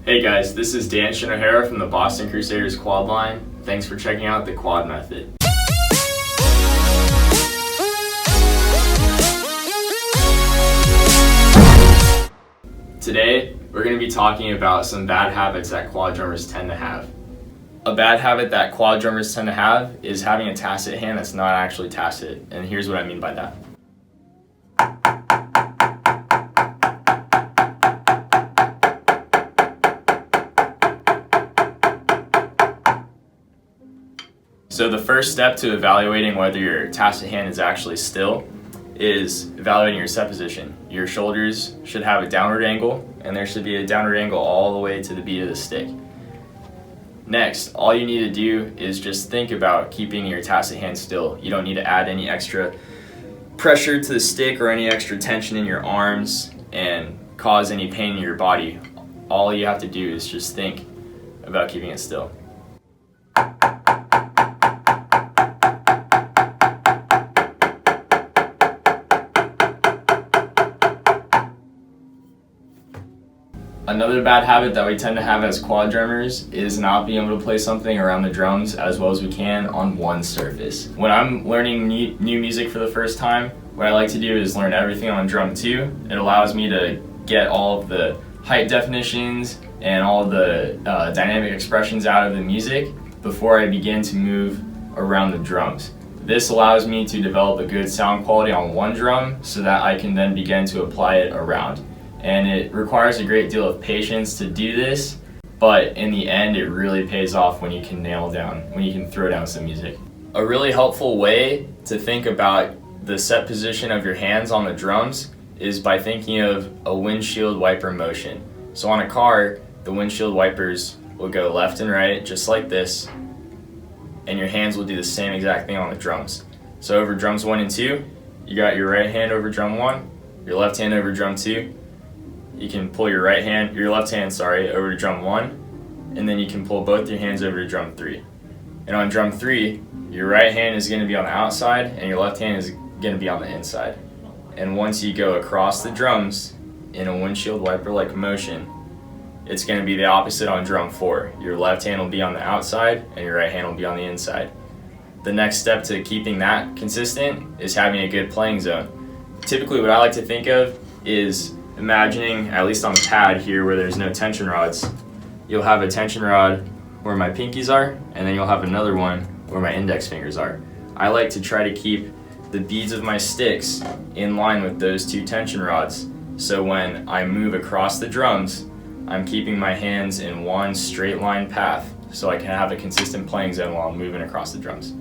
Hey guys, this is Dan Shinohara from the Boston Crusader's quad line. Thanks for checking out the quad method. Today, we're going to be talking about some bad habits that quad drummers tend to have. A bad habit that quad drummers tend to have is having a tacit hand that's not actually tacit, and here's what I mean by that. So the first step to evaluating whether your tacit hand is actually still is evaluating your set position. Your shoulders should have a downward angle, and there should be a downward angle all the way to the beat of the stick. Next, all you need to do is just think about keeping your tacit hand still. You don't need to add any extra pressure to the stick or any extra tension in your arms and cause any pain in your body. All you have to do is just think about keeping it still. Another bad habit that we tend to have as quad drummers is not being able to play something around the drums as well as we can on one surface. When I'm learning new music for the first time, what I like to do is learn everything on drum 2. It allows me to get all of the height definitions and all of the dynamic expressions out of the music before I begin to move around the drums. This allows me to develop a good sound quality on one drum so that I can then begin to apply it around. And it requires a great deal of patience to do this, but in the end it really pays off when you can throw down some music. A really helpful way to think about the set position of your hands on the drums is by thinking of a windshield wiper motion. So on a car, the windshield wipers will go left and right just like this, and your hands will do the same exact thing on the drums. So over drums 1 and 2, you got your right hand over drum 1, your left hand over drum 2. You can pull your left hand, over to drum 1, and then you can pull both your hands over to drum 3. And on drum 3, your right hand is going to be on the outside and your left hand is going to be on the inside. And once you go across the drums in a windshield wiper-like motion, it's going to be the opposite on drum 4. Your left hand will be on the outside and your right hand will be on the inside. The next step to keeping that consistent is having a good playing zone. Typically what I like to think of is imagining, at least on the pad here where there's no tension rods, you'll have a tension rod where my pinkies are, and then you'll have another one where my index fingers are. I like to try to keep the beads of my sticks in line with those two tension rods, so when I move across the drums, I'm keeping my hands in one straight line path so I can have a consistent playing zone while I'm moving across the drums.